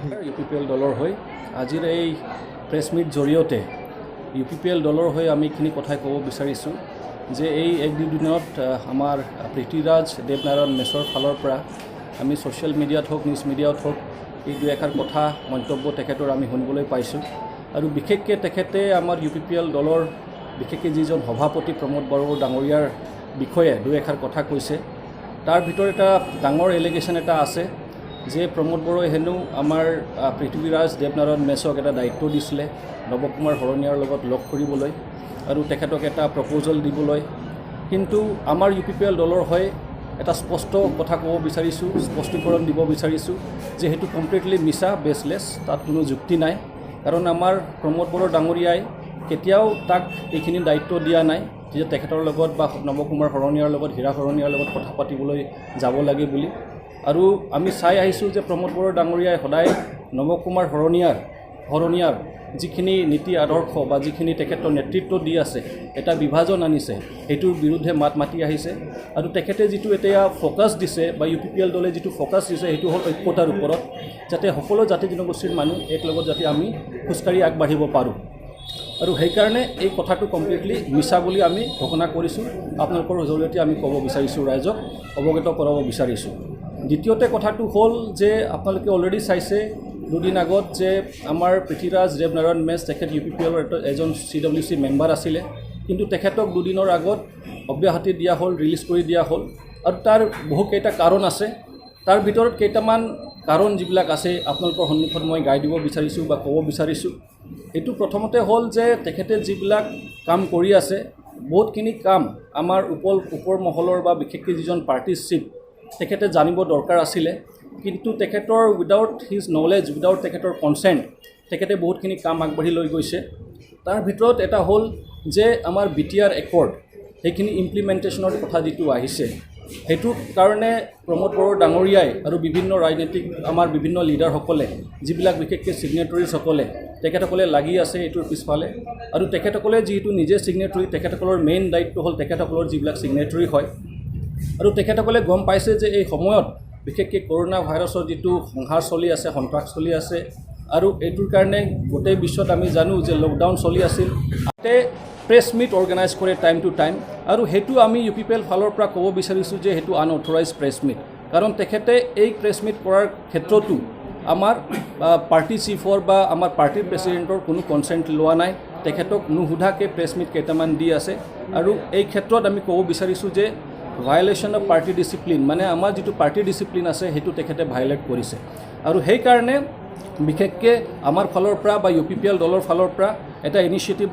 UPPL দলৰ হৈ আজিৰ এই প্ৰেছ মিট জৰিয়তে UPPL দলৰ হৈ আমি এইখিনি কথাই ক'ব বিচাৰিছোঁ যে এই এক দুই দিনত আমাৰ পৃথ্বীৰাজ দেৱনাৰায়ণ মেছৰ ফালৰ পৰা আমি ছ'চিয়েল মিডিয়াত হওক নিউজ মিডিয়াত হওক এই দুই এষাৰ কথা মন্তব্য তেখেতৰ আমি শুনিবলৈ পাইছোঁ আৰু বিশেষকৈ তেখেতে আমাৰ UPPL দলৰ বিশেষকৈ যিজন সভাপতি প্ৰমোদ বড়ো ডাঙৰীয়াৰ বিষয়ে দুই এষাৰ কথা কৈছে তাৰ ভিতৰত এটা ডাঙৰ এলিগেশ্যন এটা আছে যে প্ৰমোদ বড়োই হেনো আমাৰ পৃথ্বীৰাজ দেৱনাৰায়ণ মেছক এটা দায়িত্ব দিছিলে নৱকুমাৰ শৰণীয়াৰ লগত লগ কৰিবলৈ আৰু তেখেতক এটা প্ৰপ'জেল দিবলৈ কিন্তু আমাৰ UPPL দলৰ হৈ এটা স্পষ্ট কথা ক'ব বিচাৰিছোঁ স্পষ্টীকৰণ দিব বিচাৰিছোঁ যে সেইটো কমপ্লিটলি মিছা বেছলেছ তাত কোনো যুক্তি নাই কাৰণ আমাৰ প্ৰমোদ বড়ো ডাঙৰীয়াই কেতিয়াও তাক এইখিনি দায়িত্ব দিয়া নাই যে তেখেতৰ লগত বা নৱকুমাৰ শৰণীয়াৰ লগত হীৰা শৰণীয়াৰ লগত কথা পাতিবলৈ যাব লাগে বুলি আৰু আমি চাই আহিছোঁ যে প্ৰমোদ বড়ো ডাঙৰীয়াই সদায় নৱকুমাৰ শৰণীয়াৰ যিখিনি নীতি আদৰ্শ বা যিখিনি তেখেতৰ নেতৃত্ব দি আছে এটা বিভাজন আনিছে সেইটোৰ বিৰুদ্ধে মাত মাতি আহিছে আৰু তেখেতে যিটো এতিয়া ফ'কাছ দিছে বা UPPL দলে যিটো ফ'কাছ দিছে সেইটো হ'ল ঐক্যতাৰ ওপৰত যাতে সকলো জাতি জনগোষ্ঠীৰ মানুহ একলগত যাতে আমি খোজকাঢ়ি আগবাঢ়িব পাৰোঁ আৰু সেইকাৰণে এই কথাটো কমপ্লিটলি মিছা বুলি আমি ঘোষণা কৰিছোঁ আপোনালোকৰ জৰিয়তে আমি ক'ব বিচাৰিছোঁ ৰাইজক অৱগত কৰাব বিচাৰিছোঁ দ্বিতীয়তে কথাটো হ'ল যে আপোনালোকে অলৰেডি চাইছে দুদিন আগত যে আমাৰ পৃথ্বীৰাজ দেৱনাৰায়ণ মেছ তেখেত UPPLৰ এজন CWC মেম্বাৰ আছিলে কিন্তু তেখেতক দুদিনৰ আগত অব্যাহতি দিয়া হ'ল ৰিলিজ কৰি দিয়া হ'ল আৰু তাৰ বহুকেইটা কাৰণ আছে তাৰ ভিতৰত কেইটামান কাৰণ যিবিলাক আছে আপোনালোকৰ সন্মুখত মই গাই দিব বিচাৰিছোঁ বা ক'ব বিচাৰিছোঁ এইটো প্ৰথমতে হ'ল যে তেখেতে যিবিলাক কাম কৰি আছে বহুতখিনি কাম আমাৰ ওপৰ মহলৰ বা বিশেষকৈ যিজন পাৰ্টিৰ চিফ তেখেতে জানিব দৰকাৰ আছিলে কিন্তু তেখেতৰ উইদাউট হিজ নলেজ উইদাউট তেখেতৰ কনচেণ্ট তেখেতে বহুতখিনি কাম আগবাঢ়ি লৈ গৈছে তাৰ ভিতৰত এটা হ'ল যে আমাৰ BTR একৰ্ড সেইখিনি ইমপ্লিমেণ্টেশ্যনৰ কথা যিটো আহিছে সেইটো কাৰণে প্ৰমোদ বড়ো ডাঙৰীয়াই আৰু বিভিন্ন ৰাজনৈতিক আমাৰ বিভিন্ন লিডাৰসকলে যিবিলাক বিশেষকৈ ছিগনেটৰীজসকলে তেখেতসকলে লাগি আছে এইটোৰ পিছফালে আৰু তেখেতসকলে যিহেতু নিজে ছিগনেটৰী তেখেতসকলৰ মেইন দায়িত্ব হ'ল তেখেতসকলৰ যিবিলাক ছিগনেটৰী হয় আৰু তেখেতসকলে গম পাইছে যে এই সময়ত বিশেষকৈ কৰোণা ভাইৰাছৰ যিটো সংহাৰ চলি আছে সন্ত্ৰাস চলি আছে আৰু এইটোৰ কাৰণে গোটেই বিশ্বত আমি জানো যে লকডাউন চলি আছিল তাতে প্ৰেছ মিট অৰ্গেনাইজ কৰে টাইম টু টাইম আৰু সেইটো আমি UPPL ফালৰ পৰা ক'ব বিচাৰিছোঁ যে সেইটো আনঅথৰাইজ প্ৰেছ মিট কাৰণ তেখেতে এই প্ৰেছ মিট কৰাৰ ক্ষেত্ৰতো আমাৰ পাৰ্টি চিফৰ বা আমাৰ পাৰ্টিৰ প্ৰেছিডেণ্টৰ কোনো কনচেণ্ট লোৱা নাই তেখেতক নুসুধাকৈ প্ৰেছ মিট কেইটামান দি আছে আৰু এই ক্ষেত্ৰত আমি ক'ব বিচাৰিছোঁ যে ভায়লেশ্যন অফ পাৰ্টি ডিচিপ্লিন মানে আমাৰ যিটো পাৰ্টি ডিচিপ্লিন আছে সেইটো তেখেতে ভায়লেট কৰিছে আৰু সেইকাৰণে বিশেষকৈ আমাৰ ফালৰ পৰা বা UPPL দলৰ ফালৰ পৰা এটা ইনিচিয়েটিভ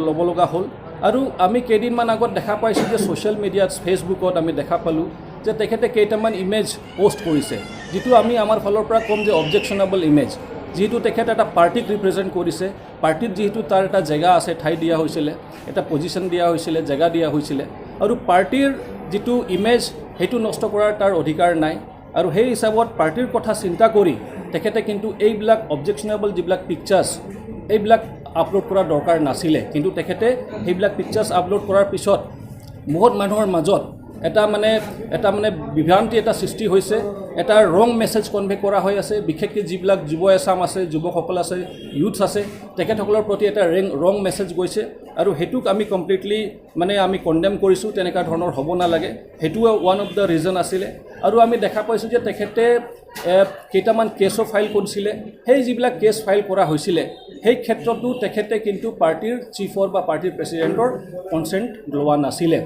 ল'ব লগা হ'ল আৰু আমি কেইদিনমান আগত দেখা পাইছোঁ যে ছ'চিয়েল মিডিয়াত ফেচবুকত আমি দেখা পালোঁ যে তেখেতে কেইটামান ইমেজ পষ্ট কৰিছে যিটো আমি আমাৰ ফালৰ পৰা ক'ম যে অবজেকশ্যনেবল ইমেজ যিহেতু তেখেতে এটা পাৰ্টিক ৰিপ্ৰেজেণ্ট কৰিছে পাৰ্টিত যিহেতু তাৰ এটা জেগা আছে ঠাই দিয়া হৈছিলে এটা পজিশ্যন দিয়া হৈছিলে জেগা দিয়া হৈছিলে আৰু পাৰ্টিৰ যিটো ইমেজ সেইটো নষ্ট কৰাৰ তাৰ অধিকাৰ নাই আৰু সেই হিচাপত পাৰ্টিৰ কথা চিন্তা কৰি তেখেতে কিন্তু এইবিলাক অবজেকশ্যনেবল যিবিলাক পিকচাৰ্ছ এইবিলাক আপলোড কৰাৰ দৰকাৰ নাছিলে কিন্তু তেখেতে সেইবিলাক পিকচাৰ্ছ আপলোড কৰাৰ পিছত বহুত মানুহৰ মাজত এটা মানে বিভ্ৰান্তি এটা সৃষ্টি হৈছে এটা ৰং মেছেজ কনভে কৰা হৈ আছে বিশেষকৈ যিবিলাক যুৱ এছাম আছে যুৱকসকল আছে ইউথছ আছে তেখেতসকলৰ প্ৰতি এটা ৰং মেছেজ গৈছে আৰু সেইটোক আমি কমপ্লিটলি আমি কণ্ডেম কৰিছোঁ তেনেকুৱা ধৰণৰ হ'ব নালাগে সেইটোও ওৱান অফ দ্য ৰিজন আছিলে আৰু আমি দেখা পাইছোঁ যে তেখেতে কেইটামান কেছো ফাইল কৰিছিলে সেই যিবিলাক কেছ ফাইল কৰা হৈছিলে সেই ক্ষেত্ৰতো তেখেতে কিন্তু পাৰ্টিৰ চিফৰ বা পাৰ্টিৰ প্ৰেছিডেণ্টৰ কনচেণ্ট লোৱা নাছিলে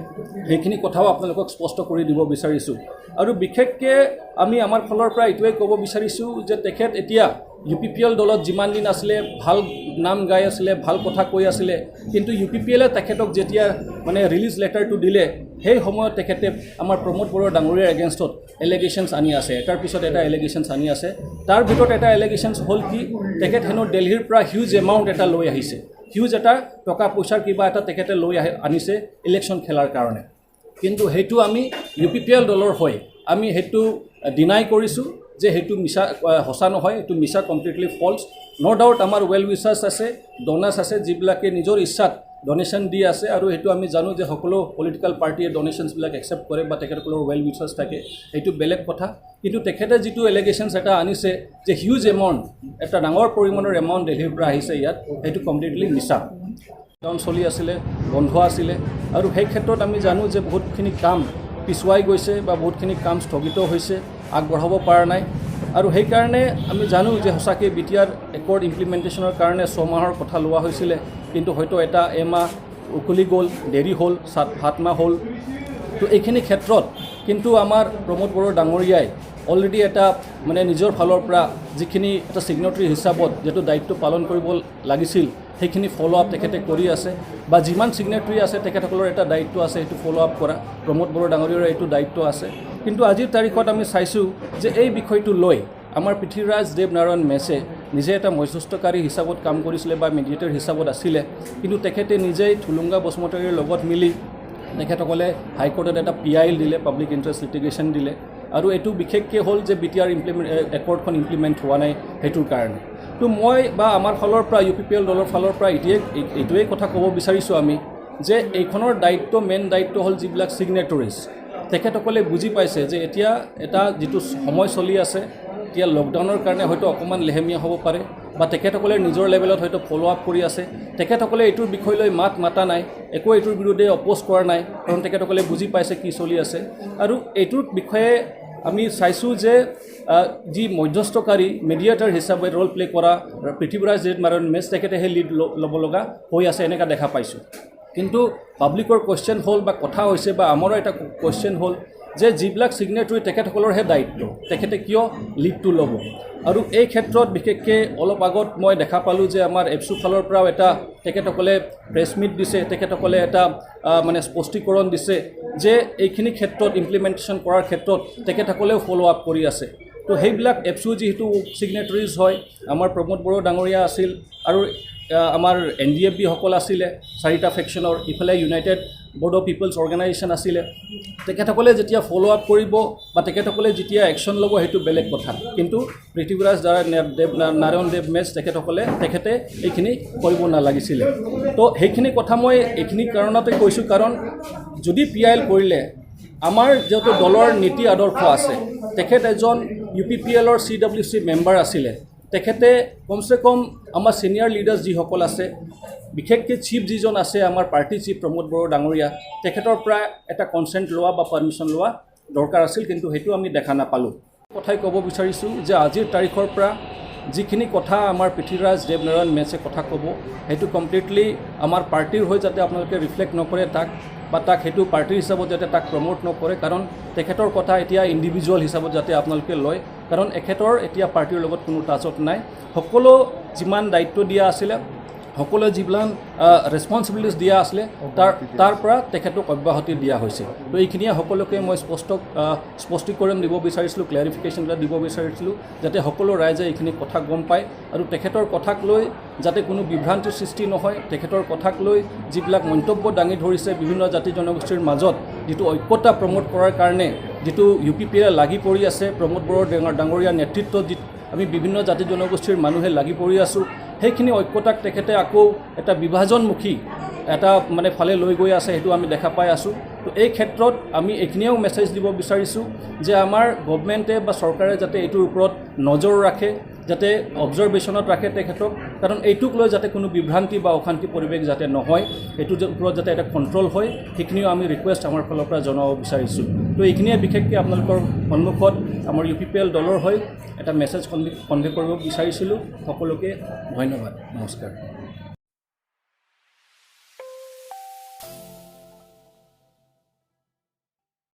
সেইখিনি কথাও আপোনালোকক স্পষ্ট কৰি দিব বিচাৰিছোঁ আৰু বিশেষকৈ আমি আমাৰ ফালৰ পৰা এইটোৱে ক'ব বিচাৰিছোঁ যে তেখেত এতিয়া UPPL দলত যিমান দিন আছিলে ভাল নাম গাই আছিলে ভাল কথা কৈ আছিলে কিন্তু UPPLে তেখেতক যেতিয়া ৰিলিজ লেটাৰটো দিলে সেই সময়ত তেখেতে আমাৰ প্ৰমোদ বড়ো ডাঙৰীয়াৰ এগেইনষ্টত এলিগেশ্যনছ আনি আছে এটাৰ পিছত এটা এলিগেশ্যনছ আনি আছে তাৰ ভিতৰত এটা এলিগেশ্যনছ হ'ল কি তেখেত হেনো দিল্লীৰ পৰা হিউজ এমাউণ্ট এটা লৈ আহিছে হিউজ এটা টকা পইচাৰ কিবা এটা তেখেতে লৈ আনিছে ইলেকশ্যন খেলাৰ কাৰণে কিন্তু সেইটো আমি UPPL দলৰ হৈ আমি সেইটো ডিনাই কৰিছোঁ যে সেইটো মিছা সঁচা নহয় এইটো মিছা কমপ্লিটলি ফল্ছ ন' ডাউট আমাৰ ৱেল উইচাৰ্ছ আছে ডনাৰ্ছ আছে যিবিলাকে নিজৰ ইচ্ছাত ডনেশ্যন দি আছে আৰু সেইটো আমি জানো যে সকলো পলিটিকেল পাৰ্টিয়ে ডনেশ্যনছবিলাক একচেপ্ট কৰে বা তেখেতসকলৰ ৱেল উইচাৰ্ছ থাকে, সেইটো বেলেগ কথা। কিন্তু তেখেতে যিটো এলিগেশ্যনছ এটা আনিছে যে হিউজ এমাউণ্ট, এটা ডাঙৰ পৰিমাণৰ এমাউণ্ট দিল্লীৰ পৰা আহিছে ইয়াত, সেইটো কমপ্লিটলি মিছা। লকডাউন চলি আছিলে, বন্ধ আছিলে, আৰু সেই ক্ষেত্ৰত আমি জানো যে বহুতখিনি কাম পিছুৱাই গৈছে বা বহুতখিনি কাম স্থগিত হৈছে, আগবঢ়াব পৰা নাই। আৰু সেইকাৰণে আমি জানো যে সঁচাকৈ BTR একৰ্ড ইমপ্লিমেণ্টেশ্যনৰ কাৰণে 6 মাহৰ কথা লোৱা হৈছিলে, কিন্তু হয়তো এটা এমাহ উকলি গ'ল, দেৰি হ'ল, 7 মাহ হ'ল। তো এইখিনি ক্ষেত্ৰত কিন্তু আমাৰ প্ৰমোদ বড়ো ডাঙৰীয়াই অলৰেডি এটা মানে নিজৰ ফালৰ পৰা যিখিনি এটা ছিগনেটাৰী হিচাপত যিটো দায়িত্ব পালন কৰিব লাগিছিল সেইখিনি ফ'ল' আপ তেখেতে কৰি আছে, বা যিমান ছিগনেটাৰী আছে তেখেতসকলৰ এটা দায়িত্ব আছে সেইটো ফ'ল' আপ কৰা, প্ৰমোদ বড়ো ডাঙৰীয়াৰ এইটো দায়িত্ব আছে। কিন্তু আজিৰ তাৰিখত আমি চাইছোঁ যে এই বিষয়টো লৈ আমাৰ পৃথ্বীৰাজ দেৱনাৰায়ণ মেছে নিজে এটা মধ্যস্থকাৰী হিচাপত কাম কৰিছিলে বা মিডিয়েটৰ হিচাপত আছিলে, কিন্তু তেখেতে নিজেই থুলুংগা বসুমতাৰীৰ লগত মিলি তেখেতসকলে হাইকোৰ্টত এটা PI দিলে, পাব্লিক ইণ্টাৰেষ্ট লিটিগেশ্যন দিলে, আৰু এইটো বিশেষকৈ হ'ল যে BTR একৰ্ডখন ইমপ্লিমেণ্ট হোৱা নাই সেইটোৰ কাৰণে। তো মই বা আমাৰ ফালৰ পৰা UPPL দলৰ ফালৰ পৰা এইটোৱেই কথা ক'ব বিচাৰিছোঁ আমি যে এইখনৰ দায়িত্ব, মেইন দায়িত্ব হ'ল যিবিলাক ছিগনেটৰিজ, তেখেতসকলে বুজি পাইছে যে এতিয়া এটা যিটো সময় চলি আছে, এতিয়া লকডাউনৰ কাৰণে হয়তো অকণমান লেহেমীয়া হ'ব পাৰে, বা তেখেতসকলে নিজৰ লেভেলত হয়তো ফ'ল' আপ কৰি আছে, তেখেতসকলে এইটোৰ বিষয় লৈ মাত মাতা নাই, একো এইটোৰ বিৰুদ্ধে অপ'জ কৰা নাই, কাৰণ তেখেতসকলে বুজি পাইছে কি চলি আছে। আৰু এইটোৰ বিষয়ে আমি চাইছোঁ যে যি মধ্যস্থকাৰী মিডিয়েটাৰ হিচাপে ৰ'ল প্লে কৰা পৃথ্বীৰাজ দেৱনাৰায়ণ মেছ, তেখেতেহে লিড ল'ব লগা হৈ আছে, এনেকুৱা দেখা পাইছোঁ। কিন্তু পাব্লিকৰ কুৱেশ্যন হ'ল বা কথা হৈছে বা আমাৰো এটা কুৱেশ্যন হ'ল যে যিবিলাক ছিগনেটাৰী তেখেতসকলৰহে দায়িত্ব, তেখেতে কিয় লিডটো ল'ব? আৰু এই ক্ষেত্ৰত বিশেষকৈ অলপ আগত মই দেখা পালোঁ যে আমাৰ এপছু ফালৰ পৰাও এটা তেখেতসকলে প্ৰেছ মিট দিছে, তেখেতসকলে এটা মানে স্পষ্টীকৰণ দিছে যে এইখিনি ক্ষেত্ৰত ইমপ্লিমেণ্টেশ্যন কৰাৰ ক্ষেত্ৰত তেখেতসকলেও ফ'ল' আপ কৰি আছে। তো সেইবিলাক এপছু যিহেতু ছিগনেটাৰিজ হয়, আমাৰ প্ৰমোদ বড়ো ডাঙৰীয়া আছিল, আৰু আমাৰ NDFB সকল আছিলে 4টা ফেকশ্যনৰ, ইফালে ইউনাইটেড বড়ো পিপলছ অৰ্গেনাইজেশ্যন আছিলে। তেখেতসকলে যেতিয়া ফ'ল' আপ কৰিব বা তেখেতসকলে যেতিয়া একশ্যন ল'ব সেইটো বেলেগ কথা, কিন্তু পৃথ্বীৰাজ নাৰায়ণ দেৱ মেছ তেখেতে এইখিনি কৰিব নালাগিছিলে। তো সেইখিনি কথা মই এইখিনি কাৰণতে কৈছোঁ, কাৰণ যদি PIL কৰিলে আমাৰ যিহেতু দলৰ নীতি আদৰ্শ আছে, তেখেত এজন UPPLৰ CWC মেম্বাৰ আছিলে, তেখেতে কমচে কম আমাৰ ছিনিয়ৰ লিডাৰ্ছ যিসকল আছে, বিশেষকৈ চিফ যিজন আছে আমাৰ পাৰ্টি চিফ প্ৰমোদ বড়ো ডাঙৰীয়া, তেখেতৰ পৰা এটা কনচেণ্ট লোৱা বা পাৰ্মিশ্যন লোৱা দৰকাৰ আছিল, কিন্তু সেইটো আমি দেখা নাপালোঁ। কথাই ক'ব বিচাৰিছোঁ যে আজিৰ তাৰিখৰ পৰা যিখিনি কথা আমাৰ পৃথ্বীৰাজ দেৱনাৰায়ণ মেছে কথা ক'ব, সেইটো কমপ্লিটলি আমাৰ পাৰ্টিৰ হৈ যাতে আপোনালোকে ৰিফ্লেক্ট নকৰে তাক, বা তাক সেইটো পাৰ্টিৰ হিচাপত যাতে তাক প্ৰমোট নকৰে, কাৰণ তেখেতৰ কথা এতিয়া ইণ্ডিভিজুৱেল হিচাপত যাতে আপোনালোকে লয়, কাৰণ এখেতৰ এতিয়া পাৰ্টিৰ লগত কোনো টাচত নাই। সকলো যিমান দায়িত্ব দিয়া আছিলে, সকলোৱে যিবিলাক ৰেছপনচিবিলিটিছ দিয়া আছিলে তাৰ পৰা তেখেতক অব্যাহতি দিয়া হৈছে। তো এইখিনিয়ে সকলোকে মই স্পষ্টীকৰণ দিব বিচাৰিছিলোঁ, ক্লেৰিফিকেশ্যন এটা দিব বিচাৰিছিলোঁ, যাতে সকলো ৰাইজে এইখিনি কথা গম পায়, আৰু তেখেতৰ কথাক লৈ যাতে কোনো বিভ্ৰান্তিৰ সৃষ্টি নহয়, তেখেতৰ কথাক লৈ যিবিলাক মন্তব্য দাঙি ধৰিছে বিভিন্ন জাতি জনগোষ্ঠীৰ মাজত, যিটো ঐক্যতা প্ৰমোট কৰাৰ কাৰণে যিটো UPPL লাগি পৰি আছে, প্ৰমোদ বড়ো ডাঙৰীয়াৰ নেতৃত্বত আমি বিভিন্ন জাতি জনগোষ্ঠীৰ মানুহে লাগি পৰি আছোঁ, সেইখিনি ঐক্যতাক তেখেতে আকৌ এটা বিভাজনমুখী এটা মানে ফালে লৈ গৈ আছে, সেইটো আমি দেখা পাই আছোঁ। তো এই ক্ষেত্ৰত আমি এইখিনিও মেছেজ দিব বিচাৰিছোঁ যে আমাৰ গভৰ্ণমেণ্টে বা চৰকাৰে যাতে এইটোৰ ওপৰত নজৰ ৰাখে, যাতে অবজাৰভেশ্যনত ৰাখে তেখেতক, কাৰণ এইটোক লৈ যাতে কোনো বিভ্ৰান্তি বা অশান্তি পৰিৱেশ যাতে নহয়, এইটোৰ ওপৰত যাতে এটা কণ্ট্ৰল হয়, সেইখিনিও আমি ৰিকুৱেষ্ট আমাৰ ফালৰ পৰা জনাব বিচাৰিছোঁ। তো এইখিনিয়ে বিশেষকৈ আপোনালোকৰ সন্মুখত আমাৰ UPPL দলৰ হৈ এটা মেছেজ কনভে কৰিব বিচাৰিছিলোঁ। সকলোকে ধন্যবাদ, নমস্কাৰ।